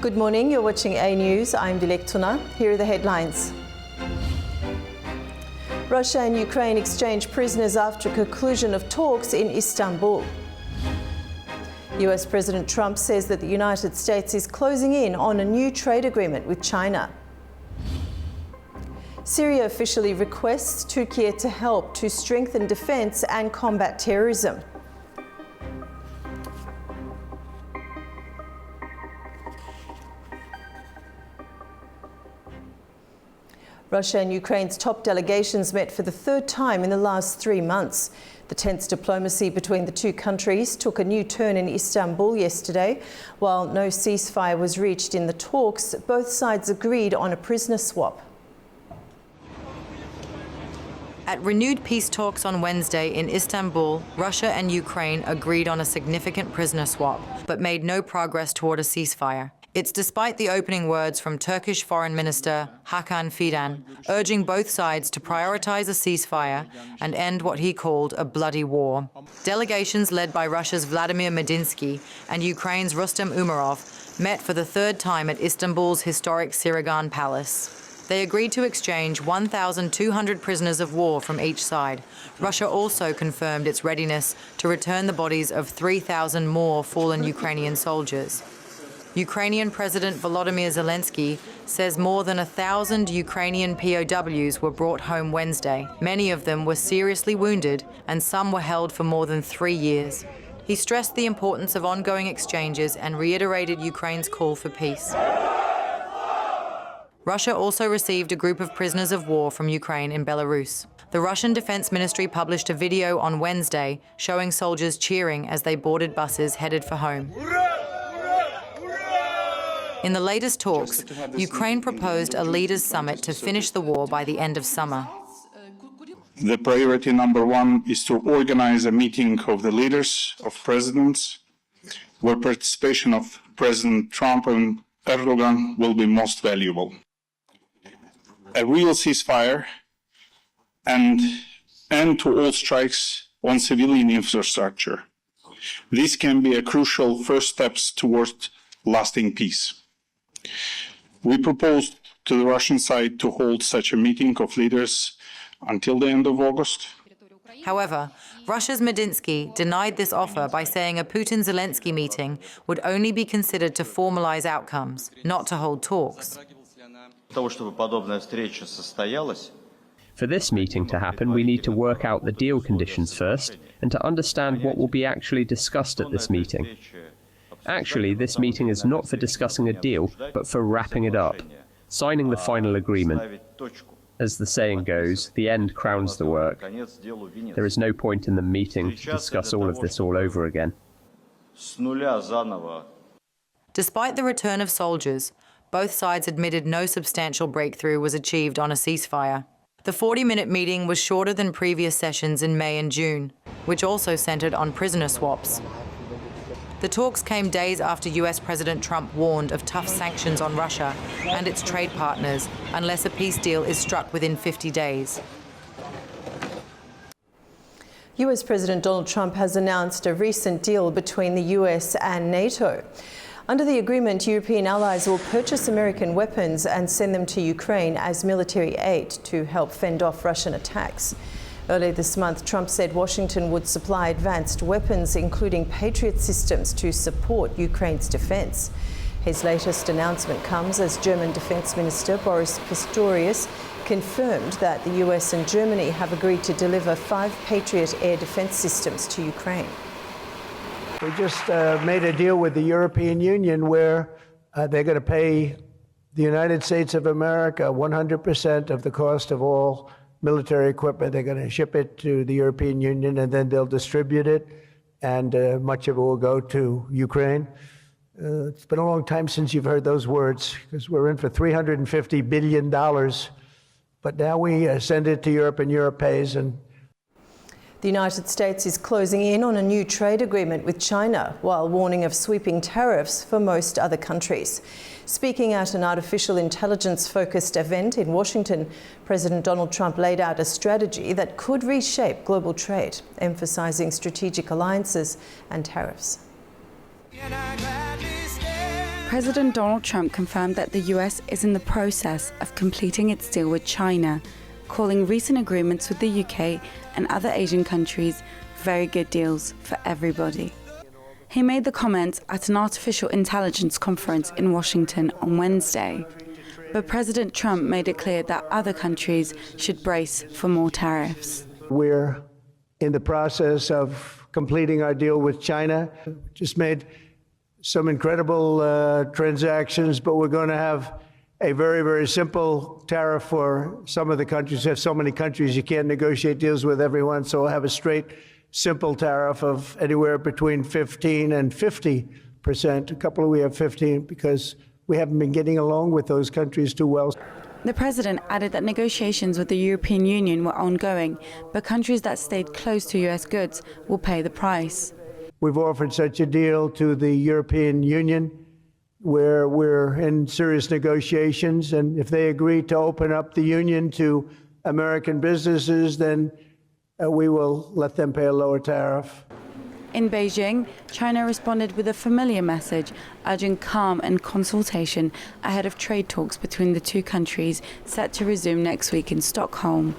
Good morning, you're watching A News. I'm Dilek Tuna. Here are the headlines. Russia and Ukraine exchange prisoners after conclusion of talks in Istanbul. US President Trump says that the United States is closing in on a new trade agreement with China. Syria officially requests Türkiye to help to strengthen defence and combat terrorism. Russia and Ukraine's top delegations met for the third time in the last 3 months. The tense diplomacy between the two countries took a new turn in Istanbul yesterday. While no ceasefire was reached in the talks, both sides agreed on a prisoner swap. At renewed peace talks on Wednesday in Istanbul, Russia and Ukraine agreed on a significant prisoner swap, but made no progress toward a ceasefire. It's despite the opening words from Turkish Foreign Minister Hakan Fidan, urging both sides to prioritize a ceasefire and end what he called a bloody war. Delegations led by Russia's Vladimir Medinsky and Ukraine's Rustem Umerov met for the third time at Istanbul's historic Sirigan Palace. They agreed to exchange 1,200 prisoners of war from each side. Russia also confirmed its readiness to return the bodies of 3,000 more fallen Ukrainian soldiers. Ukrainian President Volodymyr Zelensky says more than 1,000 Ukrainian POWs were brought home Wednesday. Many of them were seriously wounded, and some were held for more than 3 years. He stressed the importance of ongoing exchanges and reiterated Ukraine's call for peace. Russia also received a group of prisoners of war from Ukraine in Belarus. The Russian Defense Ministry published a video on Wednesday showing soldiers cheering as they boarded buses headed for home. In the latest talks, Ukraine proposed a leaders' summit to finish the war by the end of summer. The priority number one is to organize a meeting of the leaders of presidents, where participation of President Trump and Erdogan will be most valuable. A real ceasefire and end to all strikes on civilian infrastructure. These can be a crucial first steps towards lasting peace. We proposed to the Russian side to hold such a meeting of leaders until the end of August. However, Russia's Medinsky denied this offer by saying a Putin-Zelensky meeting would only be considered to formalize outcomes, not to hold talks. For this meeting to happen, we need to work out the deal conditions first and to understand what will be actually discussed at this meeting. Actually, this meeting is not for discussing a deal, but for wrapping it up, signing the final agreement. As the saying goes, the end crowns the work. There is no point in the meeting to discuss all of this all over again. Despite the return of soldiers, both sides admitted no substantial breakthrough was achieved on a ceasefire. The 40-minute meeting was shorter than previous sessions in May and June, which also centered on prisoner swaps. The talks came days after US President Trump warned of tough sanctions on Russia and its trade partners unless a peace deal is struck within 50 days. US President Donald Trump has announced a recent deal between the US and NATO. Under the agreement, European allies will purchase American weapons and send them to Ukraine as military aid to help fend off Russian attacks. Earlier this month, Trump said Washington would supply advanced weapons, including Patriot systems, to support Ukraine's defense. His latest announcement comes as German Defense Minister Boris Pistorius confirmed that the US and Germany have agreed to deliver 5 Patriot air defense systems to Ukraine. We just made a deal with the European Union where they're going to pay the United States of America 100% of the cost of all military equipment. They're going to ship it to the European Union, and then they'll distribute it, and much of it will go to Ukraine. It's been a long time since you've heard those words, because we're in for $350 billion, but now we send it to Europe, and Europe pays. And the United States is closing in on a new trade agreement with China, while warning of sweeping tariffs for most other countries. Speaking at an artificial intelligence-focused event in Washington, President Donald Trump laid out a strategy that could reshape global trade, emphasizing strategic alliances and tariffs. President Donald Trump confirmed that the US is in the process of completing its deal with China, calling recent agreements with the UK and other Asian countries very good deals for everybody. He made the comments at an artificial intelligence conference in Washington on Wednesday, but President Trump made it clear that other countries should brace for more tariffs. We're in the process of completing our deal with China. Just made some incredible transactions, but we're going to have a very, very simple tariff for some of the countries. There's so many countries you can't negotiate deals with everyone, so we'll have a straight, simple tariff of anywhere between 15 and 50%. A couple of we have 15 because we haven't been getting along with those countries too well. The president added that negotiations with the European Union were ongoing, but countries that stayed close to US goods will pay the price. We've offered such a deal to the European Union, where we're in serious negotiations, and if they agree to open up the union to American businesses, then we will let them pay a lower tariff. In Beijing, China responded with a familiar message, urging calm and consultation ahead of trade talks between the two countries set to resume next week in Stockholm.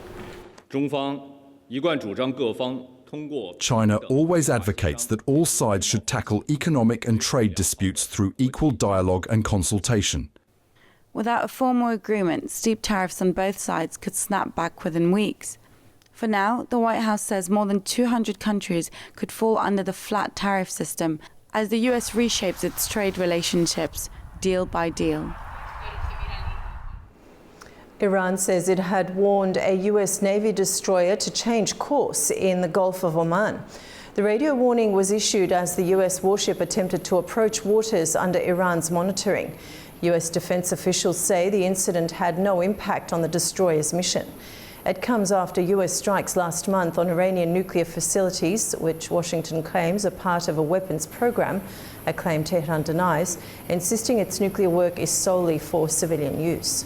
China always advocates that all sides should tackle economic and trade disputes through equal dialogue and consultation. Without a formal agreement, steep tariffs on both sides could snap back within weeks. For now, the White House says more than 200 countries could fall under the flat tariff system as the US reshapes its trade relationships deal by deal. Iran says it had warned a US Navy destroyer to change course in the Gulf of Oman. The radio warning was issued as the US warship attempted to approach waters under Iran's monitoring. US defense officials say the incident had no impact on the destroyer's mission. It comes after US strikes last month on Iranian nuclear facilities, which Washington claims are part of a weapons program, a claim Tehran denies, insisting its nuclear work is solely for civilian use.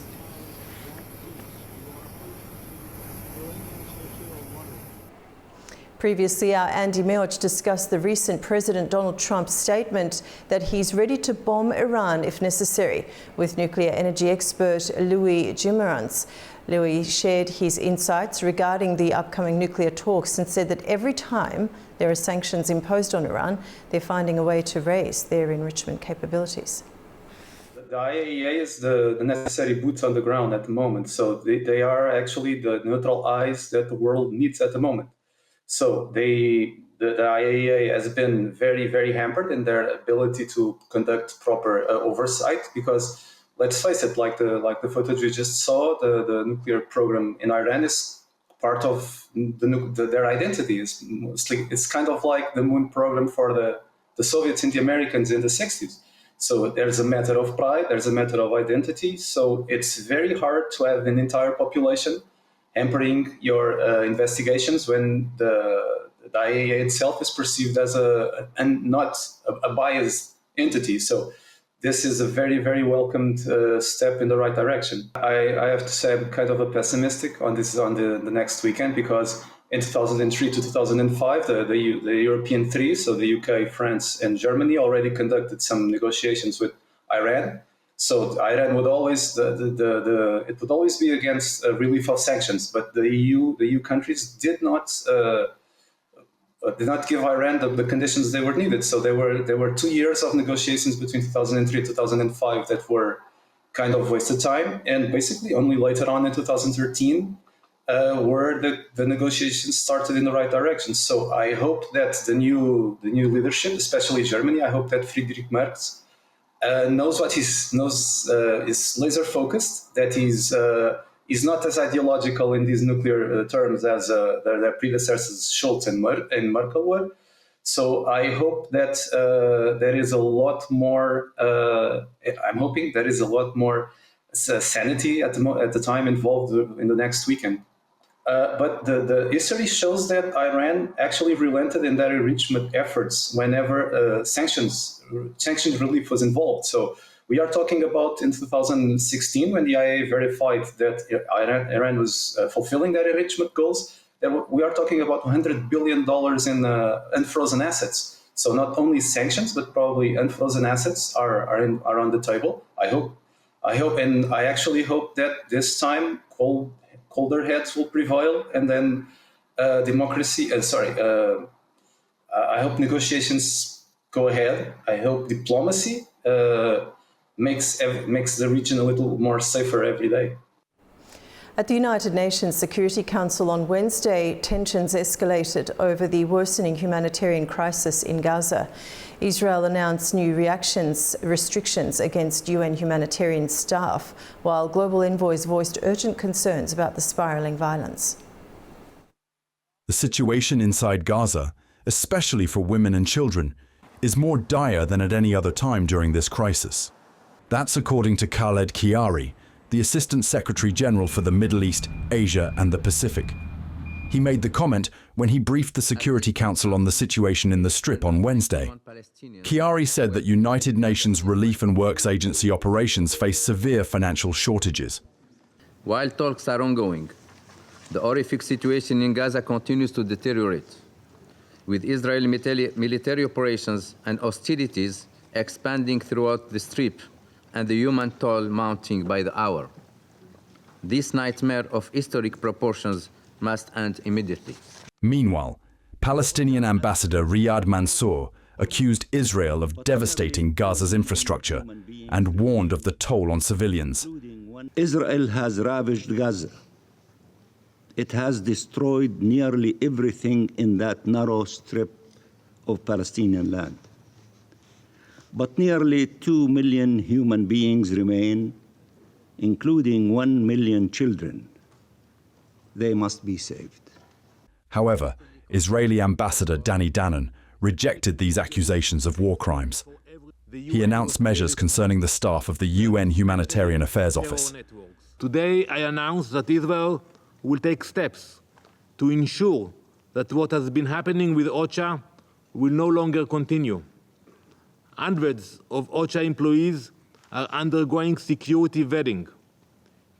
Previously, our Andy Meoch discussed the recent President Donald Trump's statement that he's ready to bomb Iran if necessary with nuclear energy expert Louis Jimerans. Louis shared his insights regarding the upcoming nuclear talks and said that every time there are sanctions imposed on Iran, they're finding a way to raise their enrichment capabilities. The IAEA is the necessary boots on the ground at the moment. So they are actually the neutral eyes that the world needs at the moment. So the IAEA has been very, very hampered in their ability to conduct proper oversight because, let's face it, like the footage we just saw, the nuclear program in Iran is part of their identity. It's kind of like the moon program for the Soviets and the Americans in the 60s. So there's a matter of pride, there's a matter of identity. So it's very hard to have an entire population hampering your investigations when the IAEA itself is perceived as not a biased entity. So this is a very, very welcomed step in the right direction. I have to say I'm kind of a pessimistic on this on the next weekend because in 2003 to 2005, the European three, so the UK, France, and Germany already conducted some negotiations with Iran. So Iran would always it would always be against relief of sanctions, but the EU countries did not give Iran the conditions they were needed. So there were 2 years of negotiations between 2003 and 2005 that were kind of wasted time, and basically only later on in 2013 where the negotiations started in the right direction. So I hope that the new leadership, especially Germany, I hope that Friedrich Merz knows what is laser focused, that is not as ideological in these nuclear terms as their predecessors Scholz and Merkel were. So I hope that there is a lot more. I'm hoping there is a lot more sanity at the time involved in the next weekend. But the history shows that Iran actually relented in their enrichment efforts whenever sanction relief was involved. So we are talking about in 2016 when the IAEA verified that Iran was fulfilling their enrichment goals. We are talking about $100 billion in unfrozen assets. So not only sanctions, but probably unfrozen assets are on the table. I hope, and I actually hope that this time colder heads will prevail, and then democracy. I hope negotiations go ahead. I hope diplomacy makes the region a little more safer every day. At the United Nations Security Council on Wednesday, tensions escalated over the worsening humanitarian crisis in Gaza. Israel announced new restrictions against UN humanitarian staff, while global envoys voiced urgent concerns about the spiralling violence. The situation inside Gaza, especially for women and children, is more dire than at any other time during this crisis. That's according to Khaled Kiari, the Assistant Secretary General for the Middle East, Asia and the Pacific. He made the comment when he briefed the Security Council on the situation in the Strip on Wednesday. Kiari said that United Nations Relief and Works Agency operations face severe financial shortages. While talks are ongoing, the horrific situation in Gaza continues to deteriorate, with Israeli military operations and hostilities expanding throughout the Strip and the human toll mounting by the hour. This nightmare of historic proportions must end immediately. Meanwhile, Palestinian Ambassador Riyad Mansour accused Israel of devastating Gaza's infrastructure and warned of the toll on civilians. Israel has ravaged Gaza. It has destroyed nearly everything in that narrow strip of Palestinian land. But nearly 2 million human beings remain, including 1 million children. They must be saved. However, Israeli Ambassador Danny Danon rejected these accusations of war crimes. He announced measures concerning the staff of the UN Humanitarian Affairs Office. Today, I announce that Israel will take steps to ensure that what has been happening with OCHA will no longer continue. Hundreds of OCHA employees are undergoing security vetting.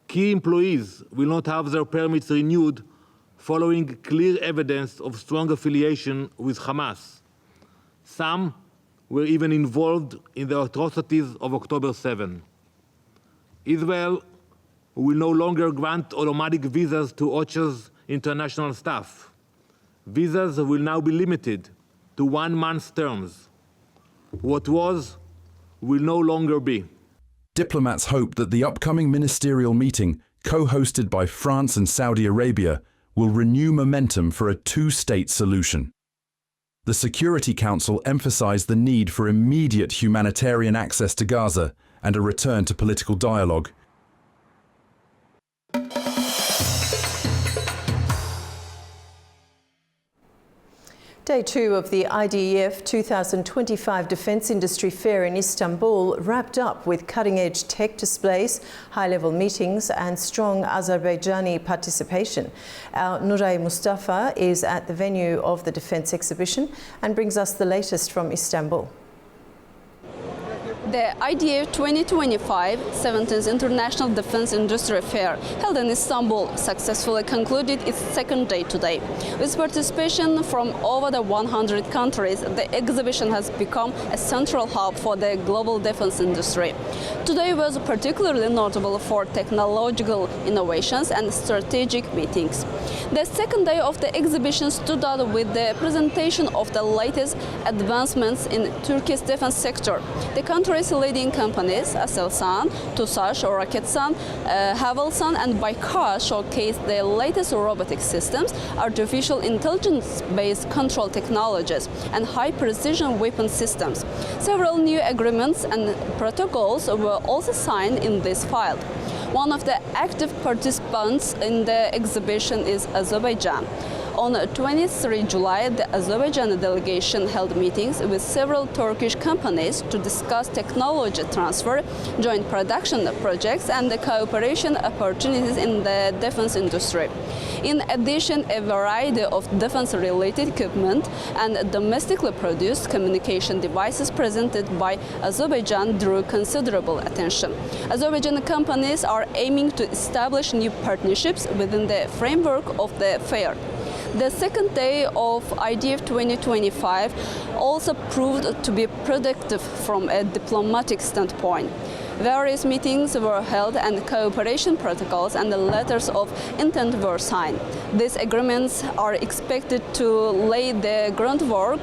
Key employees will not have their permits renewed following clear evidence of strong affiliation with Hamas. Some were even involved in the atrocities of October 7. Israel will no longer grant automatic visas to OCHA's international staff. Visas will now be limited to 1 month's terms. What was will no longer be. Diplomats hope that the upcoming ministerial meeting, co-hosted by France and Saudi Arabia, will renew momentum for a two-state solution. The Security Council emphasized the need for immediate humanitarian access to Gaza and a return to political dialogue. Day 2 of the IDEF 2025 Defence Industry Fair in Istanbul wrapped up with cutting-edge tech displays, high-level meetings and strong Azerbaijani participation. Our Nuray Mustafa is at the venue of the Defence exhibition and brings us the latest from Istanbul. The IDEF 2025 17th International Defence Industry Fair, held in Istanbul, successfully concluded its second day today. With participation from over the 100 countries, the exhibition has become a central hub for the global defence industry. Today was particularly notable for technological innovations and strategic meetings. The second day of the exhibition stood out with the presentation of the latest advancements in Turkey's defence sector. The country's leading companies, Aselsan, TUSAŞ, Roketsan, Havelsan and Baykar showcased the latest robotic systems, artificial intelligence-based control technologies and high-precision weapon systems. Several new agreements and protocols were also signed in this field. One of the active participants in the exhibition is Azerbaijan. On 23 July, the Azerbaijan delegation held meetings with several Turkish companies to discuss technology transfer, joint production projects and the cooperation opportunities in the defense industry. In addition, a variety of defense-related equipment and domestically produced communication devices presented by Azerbaijan drew considerable attention. Azerbaijani companies are aiming to establish new partnerships within the framework of the fair. The second day of IDF 2025 also proved to be productive from a diplomatic standpoint. Various meetings were held and cooperation protocols and the letters of intent were signed. These agreements are expected to lay the groundwork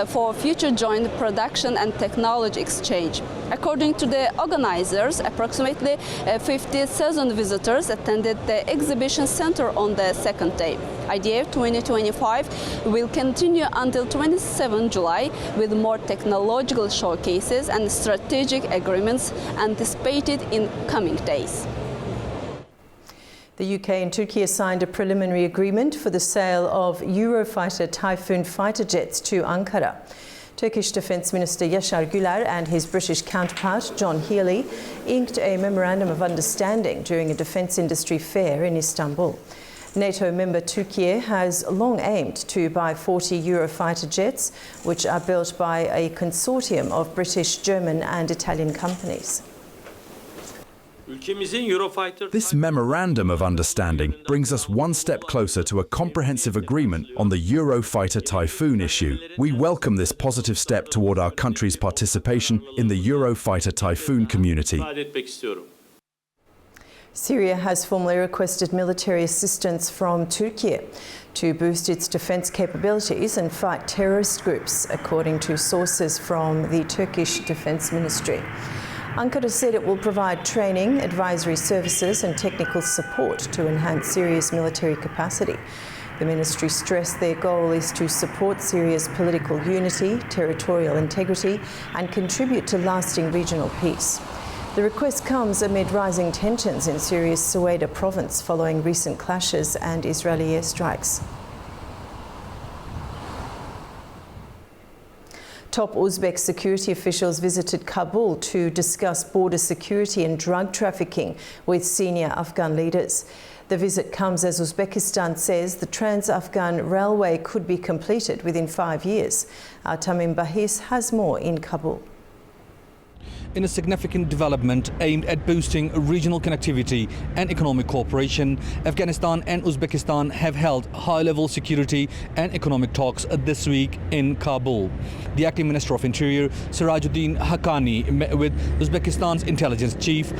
for future joint production and technology exchange. According to the organizers, approximately 50,000 visitors attended the exhibition center on the second day. IDF 2025 will continue until 27 July with more technological showcases and strategic agreements anticipated in coming days. The UK and Turkey signed a preliminary agreement for the sale of Eurofighter Typhoon fighter jets to Ankara. Turkish Defence Minister Yaşar Güler and his British counterpart John Healey inked a memorandum of understanding during a defence industry fair in Istanbul. NATO member Türkiye has long aimed to buy 40 Eurofighter jets, which are built by a consortium of British, German and Italian companies. This memorandum of understanding brings us one step closer to a comprehensive agreement on the Eurofighter Typhoon issue. We welcome this positive step toward our country's participation in the Eurofighter Typhoon community. Syria has formally requested military assistance from Türkiye to boost its defence capabilities and fight terrorist groups, according to sources from the Turkish Defence Ministry. Ankara said it will provide training, advisory services and technical support to enhance Syria's military capacity. The ministry stressed their goal is to support Syria's political unity, territorial integrity and contribute to lasting regional peace. The request comes amid rising tensions in Syria's Sueda province following recent clashes and Israeli airstrikes. Top Uzbek security officials visited Kabul to discuss border security and drug trafficking with senior Afghan leaders. The visit comes as Uzbekistan says the Trans-Afghan railway could be completed within 5 years. Our Tamim Bahis has more in Kabul. In a significant development aimed at boosting regional connectivity and economic cooperation, Afghanistan and Uzbekistan have held high-level security and economic talks this week in Kabul. The acting Minister of Interior, Sirajuddin Haqqani, met with Uzbekistan's intelligence chief,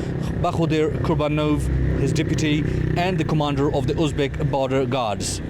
Bakhodir Kurbanov, his deputy, and the commander of the Uzbek border guards.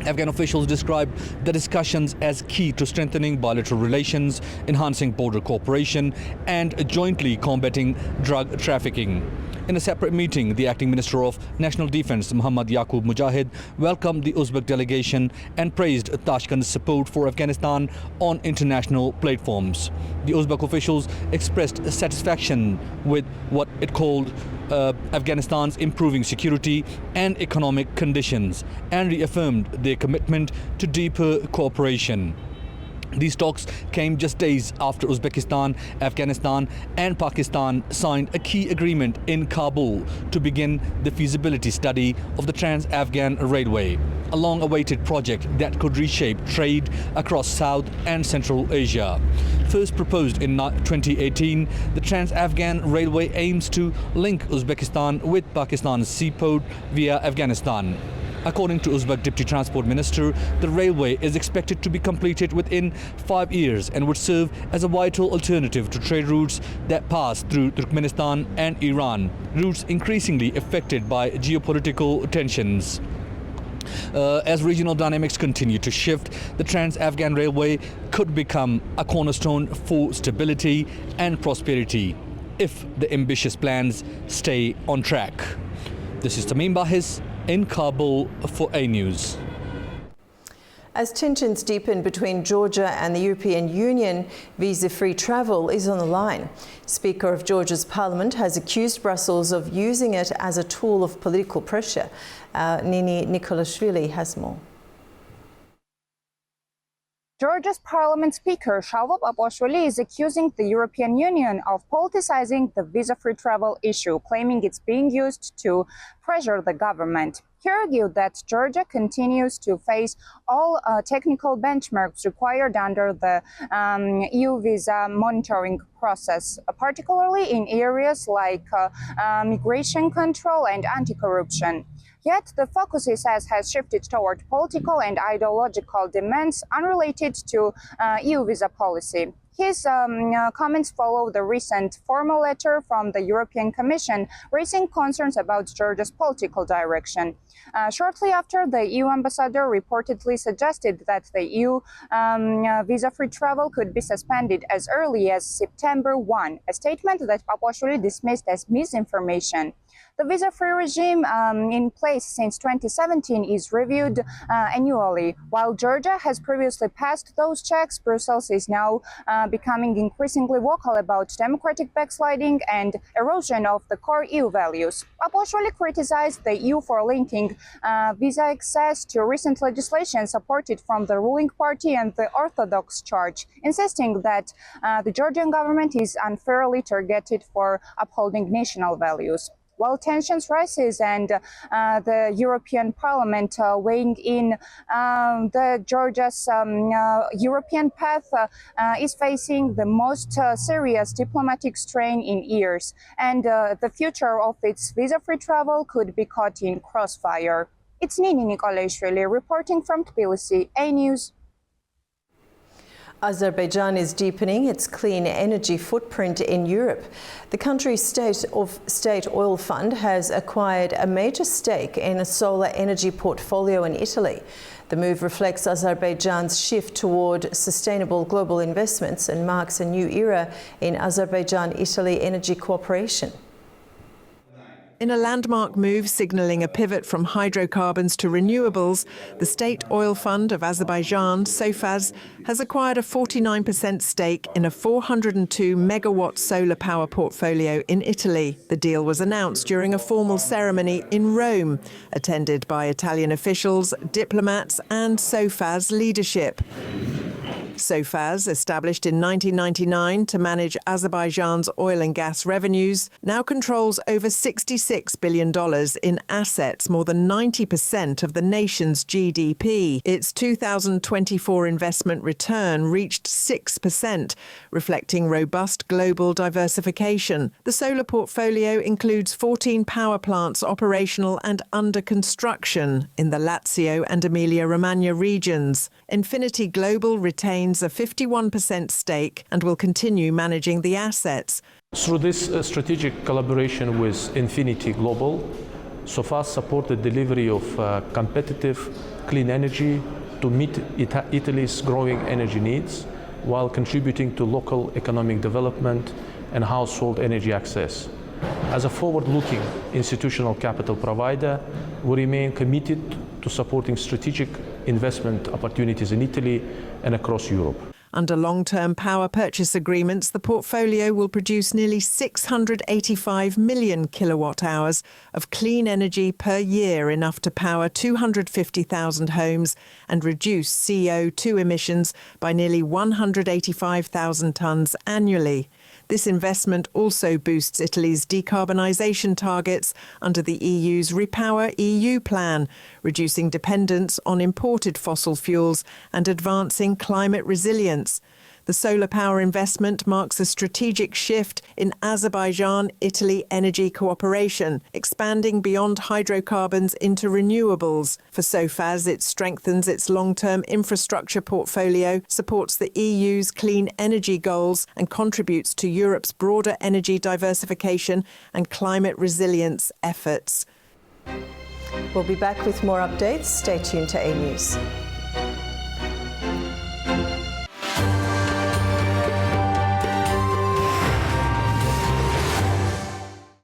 Afghan officials described the discussions as key to strengthening bilateral relations, enhancing border cooperation, and jointly combating drug trafficking. In a separate meeting, the acting Minister of National Defense, Muhammad Yaqub Mujahid, welcomed the Uzbek delegation and praised Tashkent's support for Afghanistan on international platforms. The Uzbek officials expressed satisfaction with what it called Afghanistan's improving security and economic conditions and reaffirmed their commitment to deeper cooperation. These talks came just days after Uzbekistan, Afghanistan and Pakistan signed a key agreement in Kabul to begin the feasibility study of the Trans-Afghan Railway, a long-awaited project that could reshape trade across South and Central Asia. First proposed in 2018, the Trans-Afghan Railway aims to link Uzbekistan with Pakistan's seaport via Afghanistan. According to Uzbek Deputy Transport Minister, the railway is expected to be completed within 5 years and would serve as a vital alternative to trade routes that pass through Turkmenistan and Iran, routes increasingly affected by geopolitical tensions. As regional dynamics continue to shift, the Trans-Afghan Railway could become a cornerstone for stability and prosperity if the ambitious plans stay on track. This is Tamim Bahis in Kabul for A News. As tensions deepen between Georgia and the European Union, visa-free travel is on the line. Speaker of Georgia's parliament has accused Brussels of using it as a tool of political pressure. Nini Nikolashvili has more. Georgia's parliament speaker, Shavop Aposhvili, is accusing the European Union of politicizing the visa-free travel issue, claiming it's being used to pressure the government. He argued that Georgia continues to face all technical benchmarks required under the EU visa monitoring process, particularly in areas like migration control and anti-corruption. He Yet the focus, he says, has shifted toward political and ideological demands unrelated to EU visa policy. His comments follow the recent formal letter from the European Commission raising concerns about Georgia's political direction. Shortly after, the EU ambassador reportedly suggested that the EU visa-free travel could be suspended as early as September 1, a statement that Papuashvili dismissed as misinformation. The visa-free regime in place since 2017 is reviewed annually. While Georgia has previously passed those checks, Brussels is now becoming increasingly vocal about democratic backsliding and erosion of the core EU values. Papuashvili criticized the EU for linking visa access to recent legislation supported from the ruling party and the Orthodox Church, insisting that the Georgian government is unfairly targeted for upholding national values. While tensions rises and the European Parliament weighing in, the Georgia's European path is facing the most serious diplomatic strain in years, and the future of its visa-free travel could be caught in crossfire. It's Nini Nikolaishvili reporting from Tbilisi, A News. Azerbaijan is deepening its clean energy footprint in Europe. The country's state oil fund has acquired a major stake in a solar energy portfolio in Italy. The move reflects Azerbaijan's shift toward sustainable global investments and marks a new era in Azerbaijan-Italy energy cooperation. In a landmark move signalling a pivot from hydrocarbons to renewables, the State Oil Fund of Azerbaijan, SOFAZ, has acquired a 49% stake in a 402-megawatt solar power portfolio in Italy. The deal was announced during a formal ceremony in Rome, attended by Italian officials, diplomats and SOFAZ leadership. SOFAZ, established in 1999 to manage Azerbaijan's oil and gas revenues, now controls over $66 billion in assets, more than 90% of the nation's GDP. Its 2024 investment return reached 6%, reflecting robust global diversification. The solar portfolio includes 14 power plants operational and under construction in the Lazio and Emilia-Romagna regions. Infinity Global retains a 51% stake and will continue managing the assets. Through this strategic collaboration with Infinity Global, SOFAZ support the delivery of competitive, clean energy to meet Italy's growing energy needs, while contributing to local economic development and household energy access. As a forward-looking institutional capital provider, we remain committed to supporting strategic investment opportunities in Italy and across Europe. Under long-term power purchase agreements, the portfolio will produce nearly 685 million kilowatt-hours of clean energy per year, enough to power 250,000 homes and reduce CO2 emissions by nearly 185,000 tonnes annually. This investment also boosts Italy's decarbonisation targets under the EU's Repower EU plan, reducing dependence on imported fossil fuels and advancing climate resilience. The solar power investment marks a strategic shift in Azerbaijan-Italy energy cooperation, expanding beyond hydrocarbons into renewables. For SOFAZ, it strengthens its long-term infrastructure portfolio, supports the EU's clean energy goals, and contributes to Europe's broader energy diversification and climate resilience efforts. We'll be back with more updates. Stay tuned to A News.